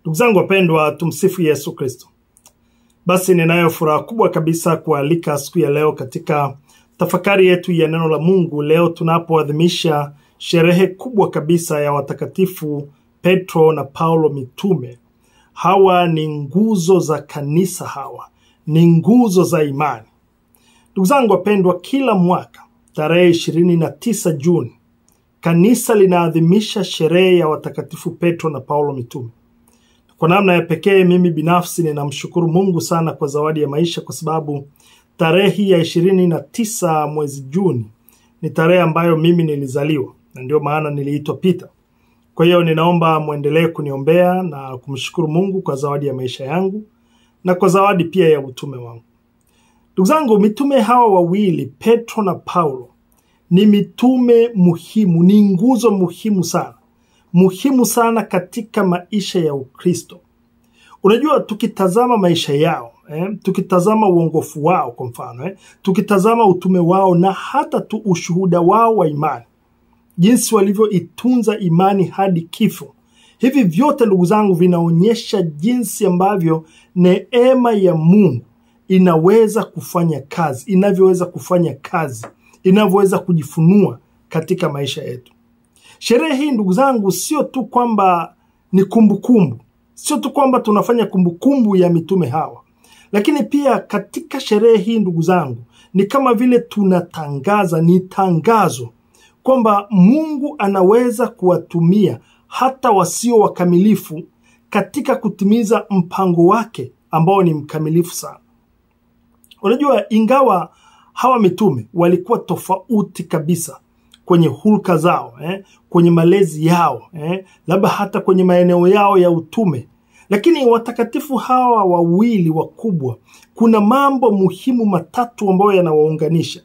Ndugu zangu wapendwa, tumsifu Yesu Kristo. Basi ninayo furaha kubwa kabisa kualika siku ya leo katika tafakari yetu ya neno la Mungu. Leo tunapoadhimisha sherehe kubwa kabisa ya watakatifu Petro na Paulo mitume. Hawa ni nguzo za kanisa, hawa ni nguzo za imani. Ndugu zangu wapendwa, kila mwaka tarehe 29 Juni kanisa linaadhimisha sherehe ya watakatifu Petro na Paulo mitume. Kwa namna ya pekee mimi binafsi ninamshukuru Mungu sana kwa zawadi ya maisha, kwa sababu tarehe ya 29 mwezi Juni ni tarehe ambayo mimi nilizaliwa, na ndio maana niliitwa Peter. Kwa hiyo ninaomba muendelee kuniombea na kumshukuru Mungu kwa zawadi ya maisha yangu na kwa zawadi pia ya utume wangu. Ndugu zangu, mitume hawa wawili Petro na Paulo ni mitume muhimu, ni nguzo muhimu sana katika maisha ya Ukristo. Unajua, tukitazama maisha yao, tukitazama uongofu wao kwa mfano, tukitazama utume wao na hata tu ushuhuda wao wa imani, jinsi walivyoitunza imani hadi kifo, hivi vyote ndugu zangu vinaonyesha jinsi ambavyo neema ya Mungu inaweza kufanya kazi, inavyoweza kujifunua katika maisha yetu. Sherehe hii ndugu zangu sio tu kwamba ni kumbukumbu, sio tu kwamba tunafanya kumbukumbu ya mitume hawa, lakini pia katika sherehe hii ndugu zangu ni kama vile tunatangaza, ni tangazo kwamba Mungu anaweza kuwatumia hata wasio wakamilifu katika kutimiza mpango wake ambao ni mkamilifu sana. Unajua, ingawa hawa mitume walikuwa tofauti kabisa kwenye hulka zao, kwenye malezi yao, labda hata kwenye maeneo yao ya utume, lakini watakatifu hawa wawili wakubwa, kuna mambo muhimu matatu ambayo yanawaunganisha.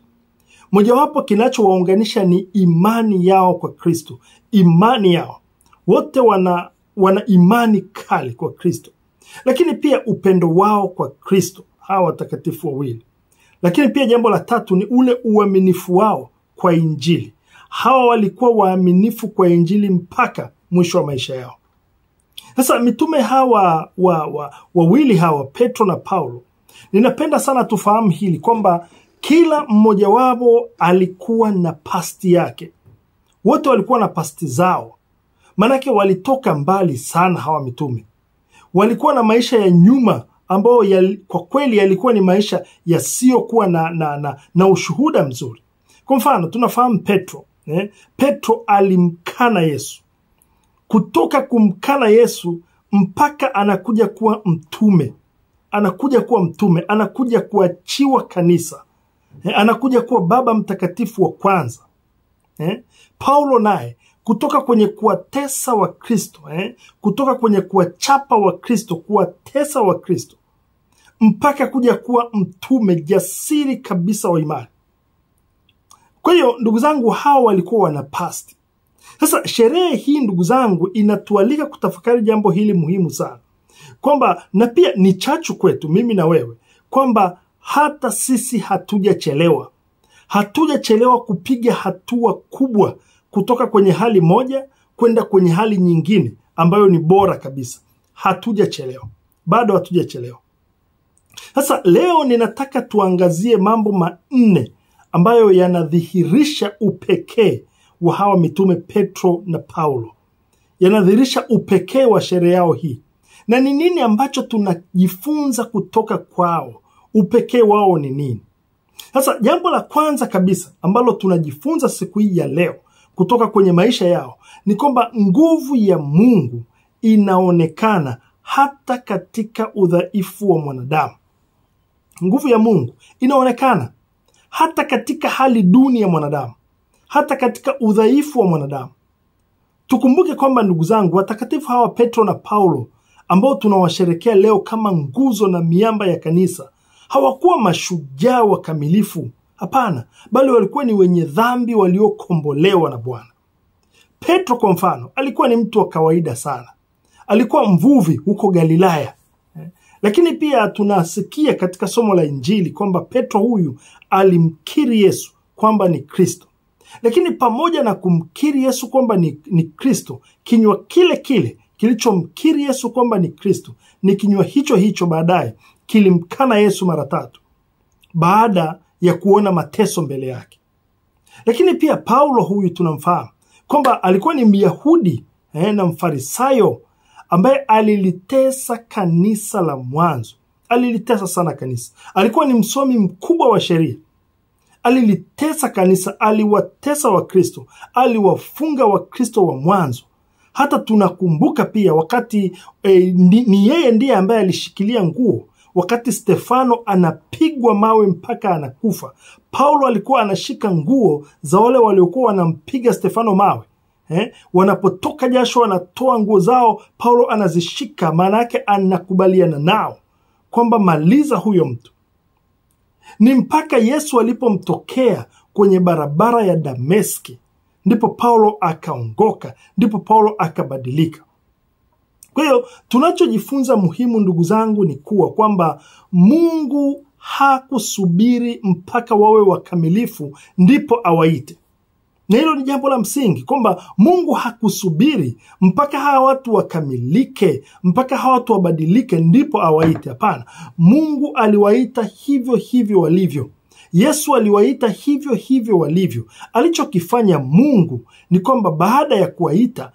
Mojawapo kinachowaunganisha ni imani yao kwa Kristo. Imani yao, wote wana imani kali kwa Kristo, lakini pia upendo wao kwa Kristo, hawa watakatifu wawili. Lakini pia jambo la tatu ni ule uaminifu wao kwa Injili. Hawa walikuwa waaminifu kwa Injili mpaka mwisho wa maisha yao. Sasa mitume hawa wawili hawa Petro na Paulo, ninapenda sana tufahamu hili kwamba kila mmoja wao alikuwa na pasti yake. Wote walikuwa na pasti zao. Manake walitoka mbali sana hawa mitume. Walikuwa na maisha ya nyuma ambayo kwa kweli yalikuwa ni maisha yasiyokuwa na ushuhuda mzuri. Kwa mfano, tunafahamu Petro. Petro alimkana Yesu. Kutoka kumkana Yesu mpaka anakuja kuwa mtume. Anakuja kuachiwa kanisa. Anakuja kuwa baba mtakatifu wa kwanza. Paulo naye kutoka kwenye kuwatesa wa Kristo, kutoka kwenye kuwachapa wa Kristo, kuwatesa wa Kristo, mpaka kuja kuwa mtume jasiri kabisa wa imani. Kwa hiyo ndugu zangu, hawa walikuwa wana pasti. Sasa sherehe hii ndugu zangu inatualika kutafakari jambo hili muhimu sana, kwamba na pia ni chachu kwetu mimi na wewe, kwamba hata sisi hatujachelewa kupiga hatua kubwa kutoka kwenye hali moja kwenda kwenye hali nyingine ambayo ni bora kabisa. Bado hatujachelewa. Sasa leo ninataka tuangazie mambo manne ambayo yanadhihirisha upekee wa hawa mitume Petro na Paulo. Yanadhihirisha upekee wa sherehe yao hii. Na ni nini ambacho tunajifunza kutoka kwao? Upekee wao ni nini? Sasa jambo la kwanza kabisa ambalo tunajifunza siku hii ya leo kutoka kwenye maisha yao ni kwamba nguvu ya Mungu inaonekana hata katika udhaifu wa mwanadamu. Nguvu ya Mungu inaonekana hata katika hali duni ya mwanadamu, hata katika udhaifu wa mwanadamu. Tukumbuke kwamba ndugu zangu, watakatifu hawa Petro na Paulo ambao tunawasherekea leo kama nguzo na miamba ya kanisa, hawakuwa mashujaa wakamilifu. Hapana, bali walikuwa ni wenye dhambi waliokombolewa na Bwana. Petro kwa mfano alikuwa ni mtu wa kawaida sana. Alikuwa mvuvi huko Galilaya. Lakini pia tunasikia katika somo la Injili kwamba Petro huyu alimkiri Yesu kwamba ni Kristo. Lakini pamoja na kumkiri Yesu kwamba ni Kristo, kinywa kile kilichomkiri Yesu kwamba ni Kristo, ni kinywa hicho hicho baadaye kilimkana Yesu mara 3 baada ya kuona mateso mbele yake. Lakini pia Paulo huyu tunamfahamu kwamba alikuwa ni Myahudi na Mfarisayo ambaye alilitesa kanisa la mwanzo. Alilitesa sana kanisa. Alikuwa ni msomi mkubwa wa sheria. Alilitesa kanisa, aliwatesa Wakristo, aliwafunga Wakristo wa mwanzo. Hata tunakumbuka pia wakati ni yeye ndiye ambaye alishikilia nguo wakati Stefano anapigwa mawe mpaka anakufa. Paulo alikuwa anashika nguo za wale waliokuwa wanampiga Stefano mawe. Wanapotoka jasho wanatoa nguo zao, Paulo anazishika, maana yake anakubaliana nao kwamba maliza huyo mtu. Ni mpaka Yesu alipomtokea kwenye barabara ya Dameski ndipo Paulo akaongoka, ndipo Paulo akabadilika. Kwa hiyo tunachojifunza muhimu ndugu zangu ni kuwa kwamba Mungu hakusubiri mpaka wawe wakamilifu ndipo awaite. Na hilo ni jambo la msingi kwamba Mungu hakusubiri mpaka hawa watu wakamilike, mpaka hawa watu wabadilike ndipo awaite. Hapana, Mungu aliwaita hivyo hivyo walivyo. Yesu aliwaita hivyo hivyo walivyo. Alichokifanya Mungu ni kwamba baada ya kuwaita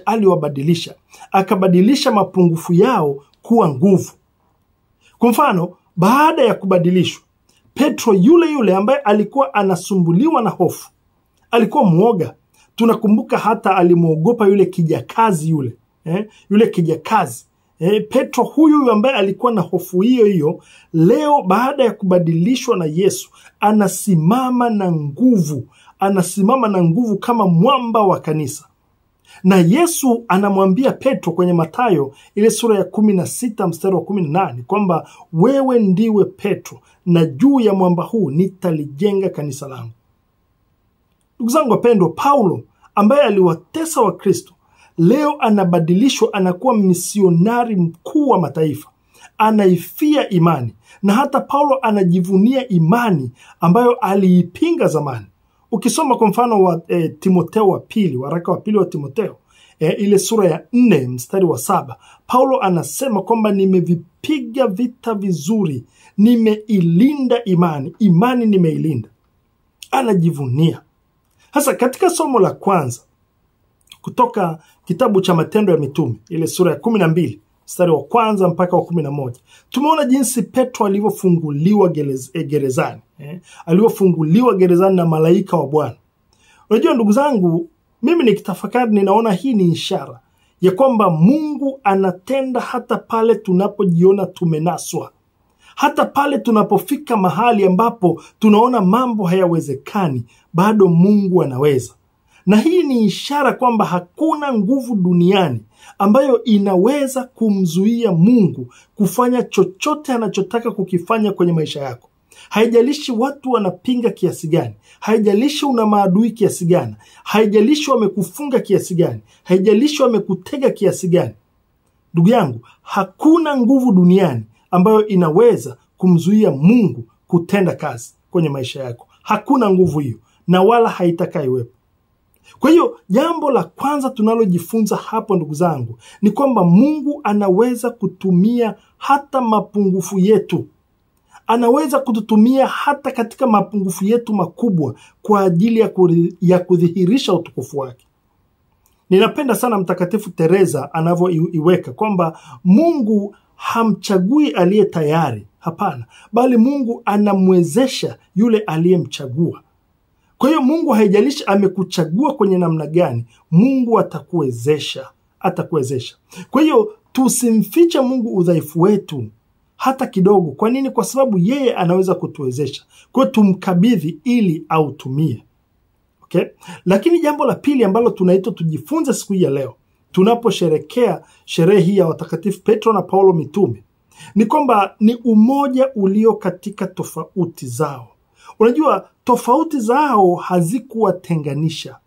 aliwabadilisha, akabadilisha mapungufu yao kuwa nguvu. Kwa mfano, baada ya kubadilishwa, Petro yule ambaye alikuwa anasumbuliwa na hofu, alikuwa muoga. Tunakumbuka hata alimuogopa yule kijakazi yule kijakazi. Petro huyu ambaye alikuwa na hofu hiyo, leo baada ya kubadilishwa na Yesu anasimama na nguvu kama mwamba wa kanisa. Na Yesu anamwambia Petro kwenye Mathayo ile sura ya 16 mstari wa 18 kwamba wewe ndiwe Petro na juu ya mwamba huu nitalijenga kanisa langu. Ndugu zangu wapendwa, Paulo ambaye aliwatesa Wakristo leo anabadilishwa, anakuwa misionari mkuu wa mataifa. Anaifia imani, na hata Paulo anajivunia imani ambayo aliipinga zamani. Ukisoma kwa mfano wa Timotheo wa pili, waraka wa pili wa Timotheo, ile sura ya 4 mstari wa 7, Paulo anasema kwamba nimevipiga vita vizuri, nimeilinda imani nimeilinda. Anajivunia. Hasa katika somo la kwanza kutoka kitabu cha Matendo ya Mitume, ile sura ya 12 mstari wa 1 mpaka wa 11, tumeona jinsi Petro alivyofunguliwa gerezani. Alivyofunguliwa gerezani na malaika wa Bwana. Unajua ndugu zangu, mimi nikitafakari ninaona hii ni ishara ya kwamba Mungu anatenda hata pale tunapojiona tumenaswa. Hata pale tunapofika mahali ambapo tunaona mambo hayawezekani, bado Mungu anaweza. Na hii ni ishara kwamba hakuna nguvu duniani ambayo inaweza kumzuia Mungu kufanya chochote anachotaka kukifanya kwenye maisha yako. Haijalishi watu wanapinga kiasi gani, haijalishi una maadui kiasi gani, haijalishi wamekufunga kiasi gani, haijalishi wamekutega kiasi gani. Ndugu yangu, hakuna nguvu duniani ambayo inaweza kumzuia Mungu kutenda kazi kwenye maisha yako. Hakuna nguvu hiyo, na wala haitakayewepo. Kwa hiyo jambo la kwanza tunalojifunza hapo ndugu zangu ni kwamba Mungu anaweza kutumia hata mapungufu yetu. Anaweza kututumia hata katika mapungufu yetu makubwa kwa ajili ya kudhihirisha utukufu wake. Ninapenda sana Mtakatifu Teresa anavyoiweka kwamba Mungu hamchagui aliye tayari, hapana, bali Mungu anamwezesha yule aliyemchagua. Kwa hiyo Mungu haijalishi amekuchagua kwenye namna gani, Mungu atakuwezesha. Kwa hiyo tusimfiche Mungu udhaifu wetu hata kidogo. Kwa nini? Kwa sababu yeye anaweza kutuwezesha. Kwa hiyo tumkabidhi ili autumie. Okay? Lakini jambo la pili ambalo tunaitwa tujifunze siku hii ya leo, tunaposherekea sherehe hii ya watakatifu Petro na Paulo mitume, ni kwamba ni umoja ulio katika tofauti zao. Unajua, tofauti zao hazikuwatenganisha.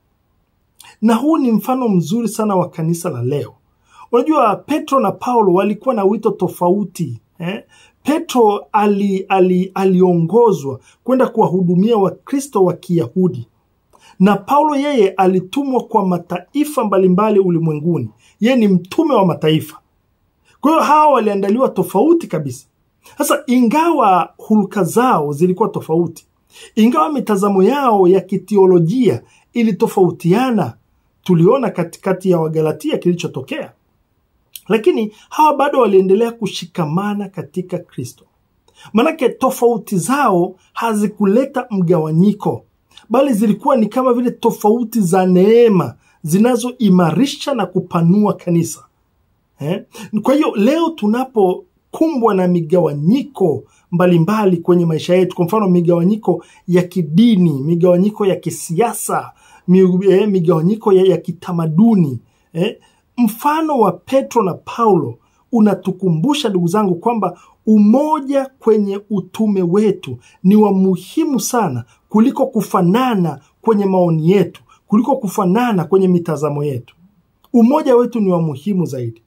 Na huu ni mfano mzuri sana wa kanisa la leo. Unajua, Petro na Paulo walikuwa na wito tofauti. Petro aliongozwa kwenda kuwahudumia Wakristo wa Kiyahudi. Na Paulo yeye alitumwa kwa mataifa mbalimbali ulimwenguni. Yeye ni mtume wa mataifa. Kwa hiyo hawa waliandaliwa tofauti kabisa. Sasa ingawa hulka zao zilikuwa tofauti, ingawa mitazamo yao ya kiteolojia ilitofautiana, tuliona katikati ya Wagalatia kilichotokea, lakini hawa bado waliendelea kushikamana katika Kristo. Manake tofauti zao hazikuleta mgawanyiko, bali zilikuwa ni kama vile tofauti za neema zinazoimarisha na kupanua kanisa. Kwa hiyo leo tunapokumbwa na migawanyiko mbalimbali kwenye maisha yetu, kwa mfano migawanyiko ya kidini, migawanyiko ya kisiasa, migawanyiko ya kitamaduni, mfano wa Petro na Paulo unatukumbusha ndugu zangu kwamba umoja kwenye utume wetu ni wa muhimu sana kuliko kufanana kwenye maoni yetu, kuliko kufanana kwenye mitazamo yetu. Umoja wetu ni wa muhimu zaidi.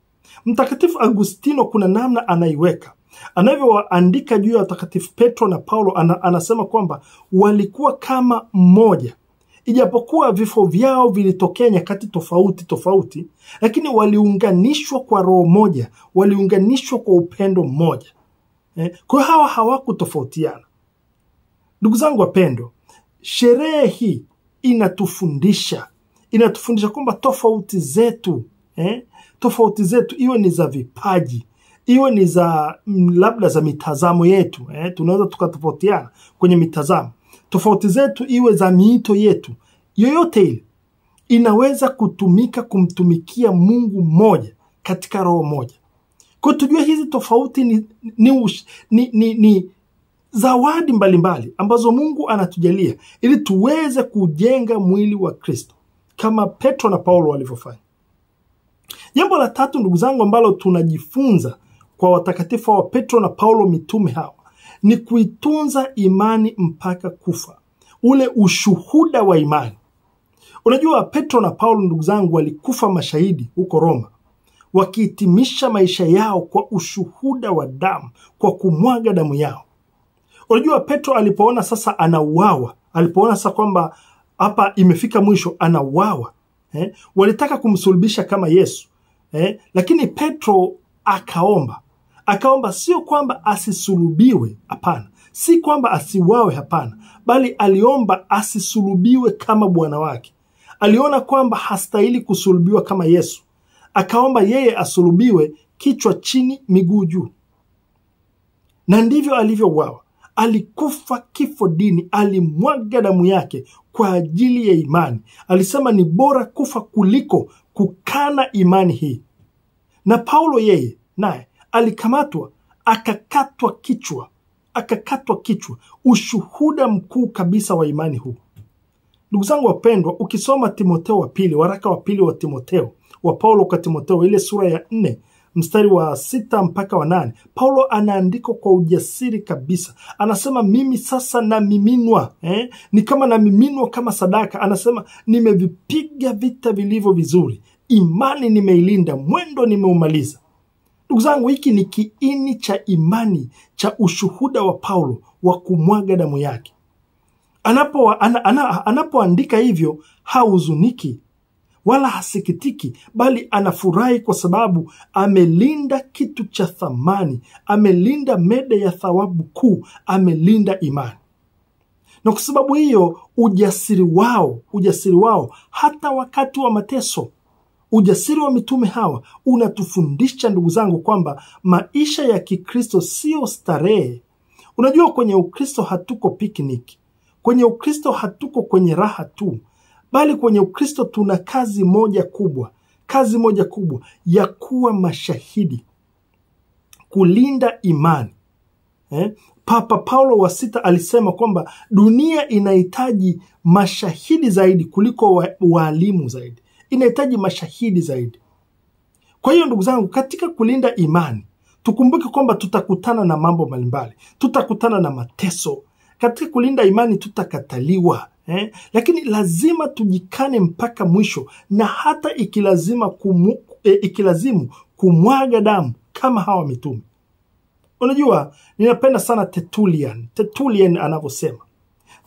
Mtakatifu Agustino kuna namna anaiweka, anavyoandika juu ya watakatifu Petro na Paulo, anasema kwamba walikuwa kama mmoja. Ijapokuwa vifo vyao vilitokea nyakati tofauti, lakini waliunganishwa kwa roho moja, waliunganishwa kwa upendo mmoja. Kwa hawa hawakutofautiana. Ndugu zangu wapendwa, sherehe hii inatufundisha kwamba tofauti zetu iwe ni za vipaji, iwe ni za labda za mitazamo yetu, tunaweza tukatofautiana kwenye mitazamo. Tofauti zetu iwe za miito yetu, yoyote ile inaweza kutumika kumtumikia Mungu mmoja katika roho moja. Kwa tujue hizi tofauti ni zawadi mbalimbali ambazo Mungu anatujalia ili tuweze kujenga mwili wa Kristo kama Petro na Paulo walivyofanya. Jambo la tatu ndugu zangu ambalo tunajifunza kwa watakatifu wa Petro na Paulo mitume hawa ni kuitunza imani mpaka kufa. Ule ushuhuda wa imani. Unajua Petro na Paulo ndugu zangu walikufa mashahidi huko Roma, wakihitimisha maisha yao kwa ushuhuda wa damu, kwa kumwaga damu yao. Unajua Petro alipoona sasa anauawa, alipoona sasa kwamba hapa imefika mwisho, anauawa, walitaka kumsulubisha kama Yesu, lakini Petro akaomba sio kwamba asisulubiwe, hapana, si kwamba asiwawe, hapana, bali aliomba asisulubiwe kama bwana wake. Aliona kwamba hastahili kusulubiwa kama Yesu, akaomba yeye asulubiwe kichwa chini miguu juu. Na ndivyo alivyouawa. Alikufa kifo dini, alimwaga damu yake kwa ajili ya imani. Alisema ni bora kufa kuliko kukana imani hii. Na Paulo yeye naye alikamatwa, akakatwa kichwa, ushuhuda mkuu kabisa wa imani huu. Ndugu zangu wapendwa, ukisoma Timotheo wa pili, waraka wa pili wa Timotheo, wa Paulo kwa Timotheo, ile sura ya 4 mstari wa 6 mpaka wa 8, Paulo anaandika kwa ujasiri kabisa. Anasema mimi sasa namiminwa, ni kama namiminwa kama sadaka. Anasema nimevipiga vita vilivyo vizuri, imani nimeilinda, mwendo nimeumaliza. Ndugu zangu, hiki ni kiini cha imani, cha ushuhuda wa Paulo wa kumwaga damu yake. Anapoandika hivyo hahuzuniki wala hasikitiki, bali anafurahi kwa sababu amelinda kitu cha thamani, amelinda mede ya thawabu kuu, amelinda imani. Na kwa sababu hiyo ujasiri wao hata wakati wa mateso, ujasiri wa mitume hawa unatufundisha ndugu zangu kwamba maisha ya Kikristo sio starehe. Unajua kwenye Ukristo hatuko picnic. Kwenye Ukristo hatuko kwenye raha tu, bali kwenye Ukristo tuna kazi moja kubwa ya kuwa mashahidi, kulinda imani. Papa Paulo wa 6 alisema kwamba dunia inahitaji mashahidi zaidi kuliko walimu zaidi. Inahitaji mashahidi zaidi. Kwa hiyo ndugu zangu, katika kulinda imani, tukumbuke kwamba tutakutana na mambo mbalimbali. Tutakutana na mateso. Katika kulinda imani tutakataliwa. Lakini lazima tujikane mpaka mwisho, na hata ikilazimu kumwaga damu kama hawa mitume. Unajua, ninapenda sana Tertullian anavyosema.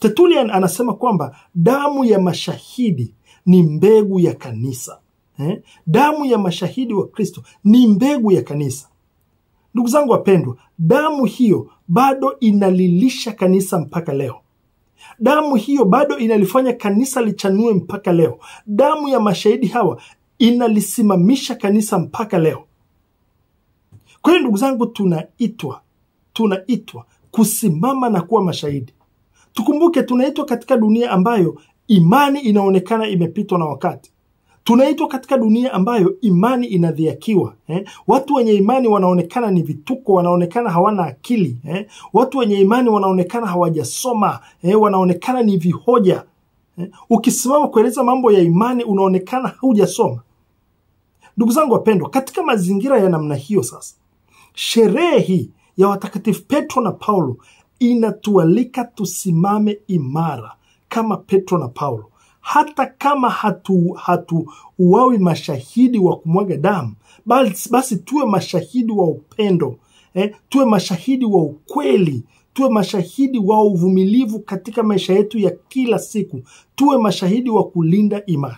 Tertullian anasema kwamba damu ya mashahidi ni mbegu ya kanisa. Damu ya mashahidi wa Kristo ni mbegu ya kanisa. Ndugu zangu wapendwa, damu hiyo bado inalilisha kanisa mpaka leo. Damu hiyo bado inalifanya kanisa lichanue mpaka leo. Damu ya mashahidi hawa inalisimamisha kanisa mpaka leo. Kwa hiyo ndugu zangu, tunaitwa kusimama na kuwa mashahidi. Tukumbuke tunaitwa katika dunia ambayo imani inaonekana imepitwa na wakati. Tunaitwa katika dunia ambayo imani inadhiakiwa. Watu wenye imani wanaonekana ni vituko, wanaonekana hawana akili. Watu wenye imani wanaonekana hawajasoma, wanaonekana ni vihoja. Ukisimama kueleza mambo ya imani unaonekana hujasoma. Ndugu zangu wapendwa, katika mazingira ya namna hiyo sasa, sherehe hii ya watakatifu Petro na Paulo inatualika tusimame imara kama Petro na Paulo. Hata kama hatuuawi mashahidi wa kumwaga damu, basi tuwe mashahidi wa upendo, tuwe mashahidi wa ukweli, tuwe mashahidi wa uvumilivu katika maisha yetu ya kila siku, tuwe mashahidi wa kulinda imani.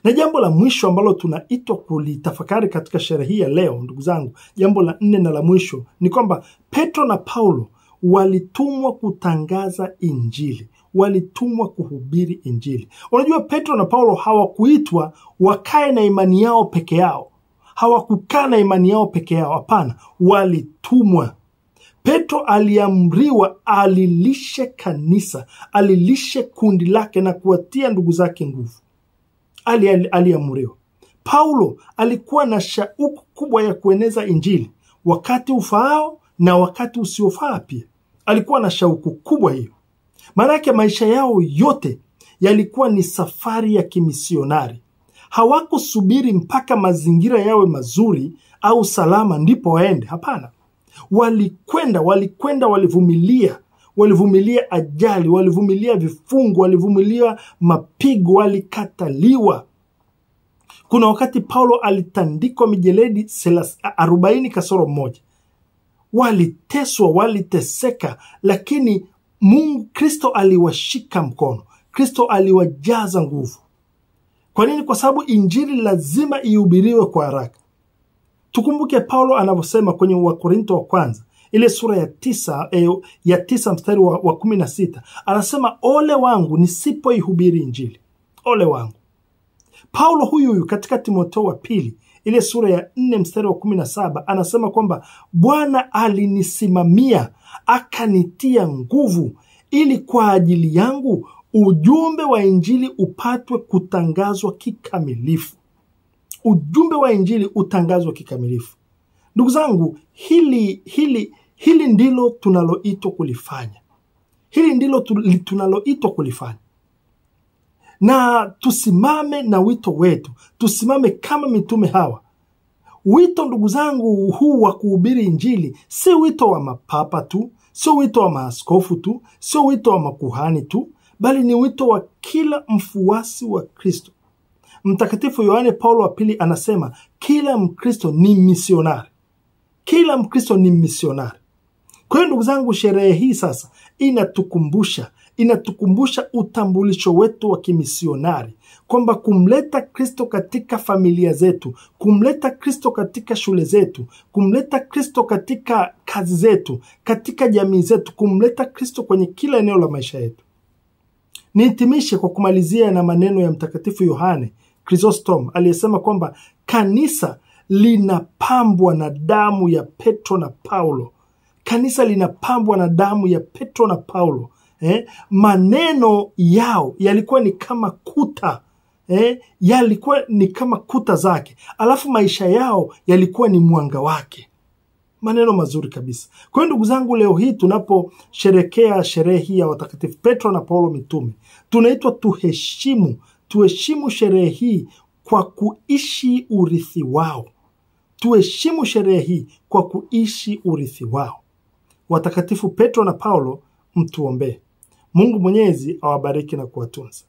Na jambo la mwisho ambalo tunaitwa kulitafakari katika sherehe hii ya leo, ndugu zangu, jambo la 4 na la mwisho ni kwamba Petro na Paulo walitumwa kutangaza Injili, walitumwa kuhubiri Injili. Unajua, Petro na Paulo hawakuitwa wakae na imani yao peke yao. Hawakukaa na imani yao peke yao, hapana, walitumwa. Petro aliamriwa alilishe kanisa, alilishe kundi lake na kuwatia ndugu zake nguvu. Aliamriwa. Paulo alikuwa na shauku kubwa ya kueneza Injili wakati ufaao na wakati usiofaa pia. Alikuwa na shauku kubwa hiyo. Maana yake maisha yao yote yalikuwa ni safari ya kimisionari. Hawakusubiri mpaka mazingira yawe mazuri au salama ndipo waende, hapana. Walikwenda, walivumilia ajali, walivumilia vifungo, walivumilia mapigo, walikataliwa. Kuna wakati Paulo alitandikwa mijeledi 40 kasoro 1. Waliteswa, waliteseka, lakini Kristo aliwashika mkono. Kristo aliwajaza nguvu. Kwa nini? Kwa sababu Injili lazima ihubiriwe kwa haraka. Tukumbuke Paulo anavyosema kwenye Wakorintho wa kwanza, ile sura ya 9 mstari wa 16. Anasema, ole wangu nisipoihubiri Injili. Ole wangu. Paulo huyu katika Timotheo wa pili, ile sura ya 4 mstari wa 17, anasema kwamba Bwana alinisimamia akanitia nguvu ili kwa ajili yangu ujumbe wa Injili upatwe kutangazwa kikamilifu. Ujumbe wa Injili utangazwa kikamilifu. Ndugu zangu, hili ndilo tunaloitwa kulifanya. Hili ndilo tunaloitwa kulifanya. Na tusimame na wito wetu. Tusimame kama mitume hawa. Wito, ndugu zangu, huu wa kuhubiri Injili si wito wa mapapa tu, sio wito wa maaskofu tu, sio wito wa makuhani tu, bali ni wito wa kila mfuasi wa Kristo. Mtakatifu Yohane Paulo wa pili anasema kila Mkristo ni misionari. Kila Mkristo ni misionari. Kwa hiyo ndugu zangu, sherehe hii sasa inatukumbusha utambulisho wetu wa kimisionari, kwamba kumleta Kristo katika familia zetu, kumleta Kristo katika shule zetu, kumleta Kristo katika kazi zetu, katika jamii zetu, kumleta Kristo kwenye kila eneo la maisha yetu. Nihitimishe kwa kumalizia na maneno ya Mtakatifu Yohane Chrysostom aliyesema kwamba kanisa linapambwa na damu ya Petro na Paulo. Kanisa linapambwa na damu ya Petro na Paulo. Maneno yao yalikuwa ni kama kuta. Yalikuwa ni kama kuta zake. Alafu maisha yao yalikuwa ni mwanga wake. Maneno mazuri kabisa. Kwa hiyo ndugu zangu, leo hii tunaposherekea sherehe hii ya watakatifu Petro na Paulo mitume, tunaitwa tuheshimu sherehe hii kwa kuishi urithi wao. Tuheshimu sherehe hii kwa kuishi urithi wao. Watakatifu Petro na Paulo, mtuombee. Mungu Mwenyezi awabariki na kuwatunza.